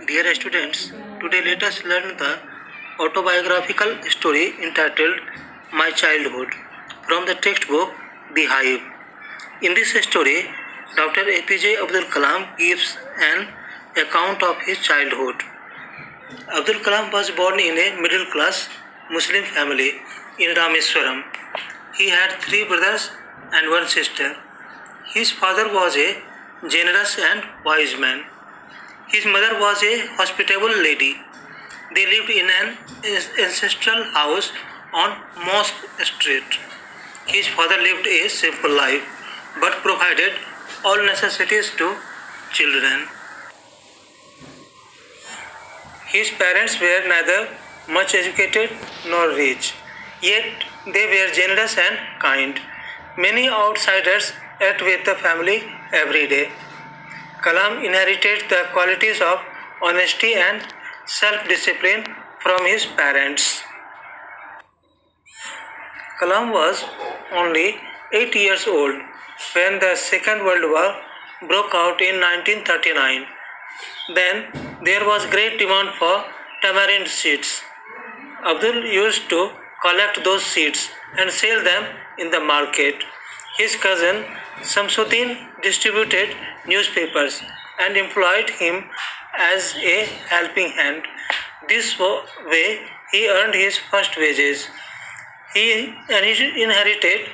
Dear students, today let us learn the autobiographical story entitled My Childhood from the textbook The Hive. In this story, Dr. APJ Abdul Kalam gives an account of his childhood. Abdul Kalam was born in a middle class Muslim family in Rameswaram. He had three brothers and one sister. His father was a generous and wise man. His mother was a hospitable lady. They lived in an ancestral house on Mosque Street. His father lived a simple life but provided all necessities to children. His parents were neither much educated nor rich, yet they were generous and kind. Many outsiders ate with the family every day. Kalam inherited the qualities of honesty and self-discipline from his parents. Kalam was only 8 years old when the Second World War broke out in 1939. Then there was great demand for tamarind seeds. Abdul used to collect those seeds and sell them in the market. His cousin Samsuddin distributed newspapers and employed him as a helping hand. This way he earned his first wages. He inherited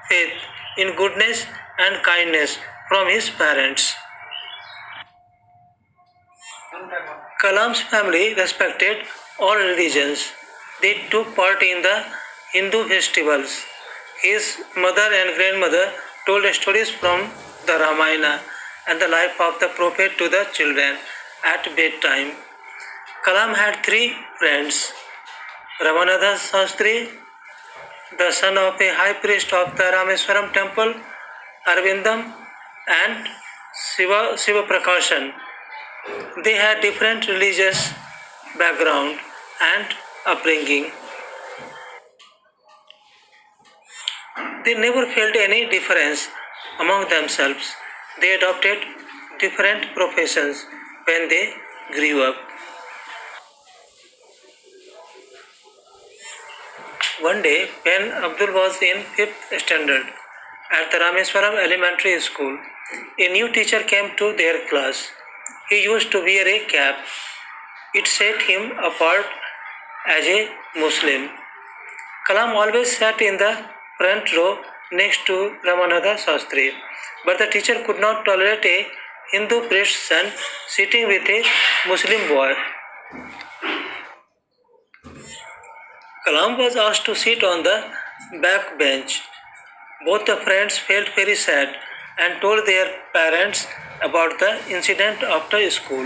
faith in goodness and kindness from his parents. Kalam's family respected all religions. They took part in the Hindu festivals. His mother and grandmother told stories from the Ramayana and the life of the Prophet to the children at bedtime. Kalam had three friends: Ramanatha Sastri, the son of a high priest of the Rameswaram temple, Arvindam, and Shiva Prakashan. They had different religious background and upbringing. They never felt any difference among themselves. They adopted different professions when they grew up. One day, when Abdul was in 5th standard at the Rameswaram Elementary School, a new teacher came to their class. He used to wear a cap. It set him apart as a Muslim. Kalam always sat in the front row next to Ramanatha Sastri, but the teacher could not tolerate a Hindu priest's son sitting with a Muslim boy. Kalam was asked to sit on the back bench. Both the friends felt very sad and told their parents about the incident after school.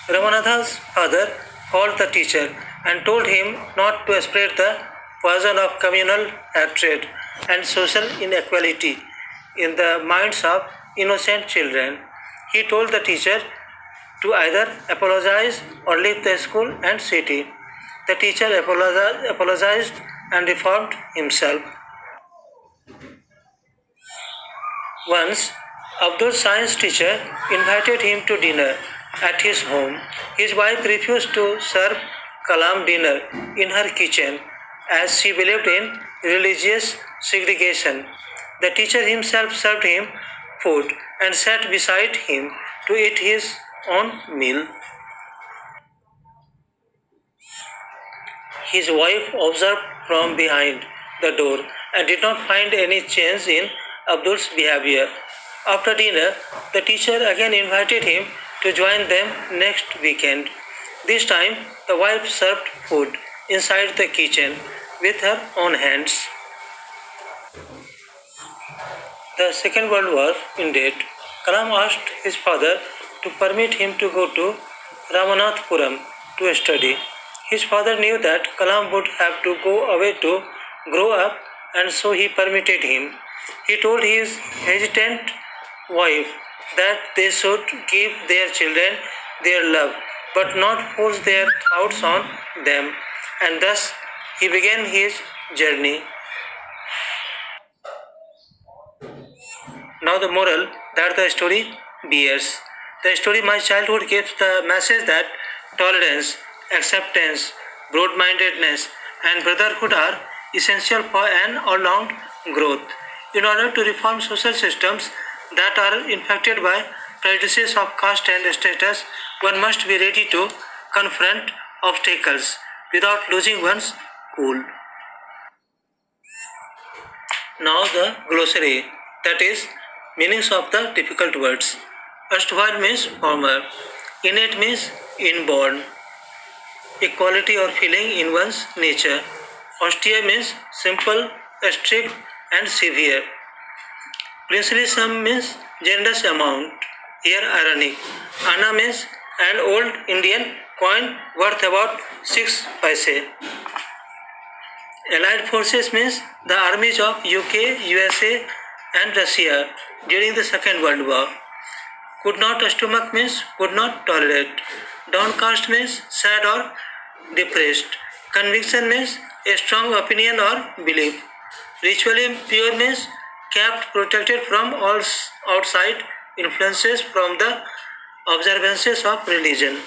Ramanatha's father called the teacher and told him not to spread the poison of communal hatred and social inequality in the minds of innocent children. He told the teacher to either apologize or leave the school and city. The teacher apologized and reformed himself. Once, Abdul's science teacher invited him to dinner at his home. His wife refused to serve Kalam dinner in her kitchen as she believed in religious segregation. The teacher himself served him food and sat beside him to eat his own meal. His wife observed from behind the door and did not find any change in Abdul's behavior. After dinner, the teacher again invited him to join them next weekend. This time, the wife served food inside the kitchen with her own hands. The Second World War ended. Kalam asked his father to permit him to go to Ramanathpuram to study. His father knew that Kalam would have to go away to grow up, and so he permitted him. He told his hesitant wife that they should give their children their love but not force their thoughts on them, and thus he began his journey. Now the moral that the story bears: The story My Childhood gives the message that tolerance, acceptance, broad-mindedness, and brotherhood are essential for an all-round growth. In order to reform social systems that are infected by prejudices of caste and status, one must be ready to confront obstacles without losing one's cool. Now the glossary, that is, meanings of the difficult words. Erstwhile means former. Innate means inborn. A quality or feeling in one's nature. Austere means simple, strict, and severe. Princely sum means generous amount. Here ironic. Anna means an old Indian coin worth about 6 paise. Allied forces means the armies of UK, USA, and Russia during the Second World War. Could not stomach means could not tolerate. Downcast means sad or depressed. Conviction means a strong opinion or belief. Ritually pure means kept protected from all outside influences from the observances of religion.